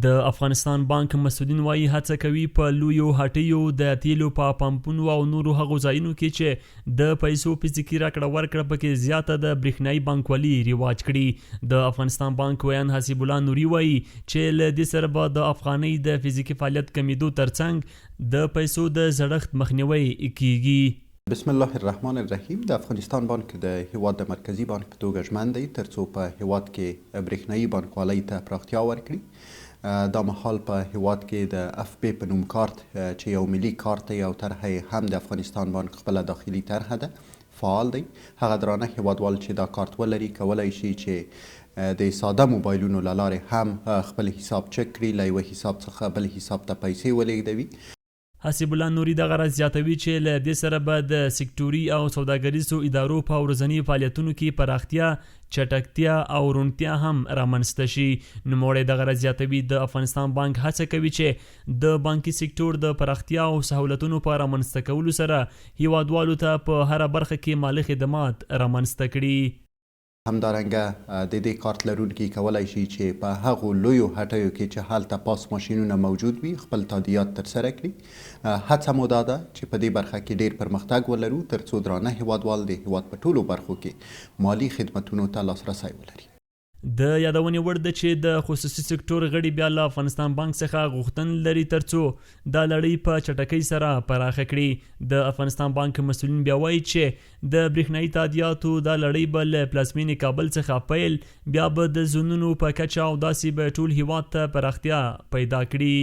د افغانستان بانک مسؤلین وایي هڅه کوي په لویو هټیو د تیلو په پمپونو او نورو هغو ځایونو کې چې د پیسو فزیکي راکړه ورکړه پکې زیاته د برېښنایي بانکوالي رواج کړي. د افغانستان بانک ویان حسیب الله نوري وایي چې له دې سره به د افغانۍ د فزیکي فعالیت کمیدو ترڅنګ د پیسو د زړښت مخنیوی کیږي. بسم الله الرحمن الرحیم. د افغانستان بانک د هیواد د مرکزی بانک په توګه ژمن دی ترڅو په هیواد کې برېښنایي بانکوالۍ ته پراختیا ورکړي. دا مهال په هیواد کې د اف پی په نوم کارت چې یو ملي کارت دی او طرحه هم د افغانستان بانک خپله داخلي طرحه ده فعال دی. هغه درانه هیوادوال چې دا کارت ولري کولی شي چې د ساده موبایلونو له لارې هم خپل حساب چک کړي، له یوه حساب څخه بل حساب ته پیسې ولېږدوي. حسیب الله نوري دغه راز زیاتوي چې له دې سره به د سکتوري او سوداګریزو ادارو په ورځني فعالیتونو کې پراختیا، چټکتیا او روڼتیا هم رامنځته شي. نوموړی دغه راز زیاتوي د افغانستان بانک هڅه کوي چې د بانکي سکتور د پراختیا او سهولتونو په رامنځته کولو سره هیوادوالو ته په هره برخه کې مالي خدمات رامنځته کړي. همدارنګه د دې کارت لرونکي کولی شي چې په هغو لویو هټیو کې چې هلته پاس ماشینونه موجود وي خپل تادیات ترسره کړي. هڅه مو دا ده چې په دې برخه کې ډیر پرمختګ ولرو ترڅو درانه هیوادوال د هیواد په ټولو برخو کې مالي خدمتونو ته لاسرسی ولري. د یادونې وړ ده چې د خصوصي سکتور غړي بیا له افغانستان بانک څخه غوښتنه لري ترڅو دا لړۍ په چټکۍ سره پراخه کړي. د افغانستان بانک مسؤلین بیا وایي چې د برېښنایي تادیاتو دا لړۍ به له پلازمینې کابل څخه پیل، بیا به د زونونو په کچه او داسې به ټول هیواد ته پراختیا پیدا کړي.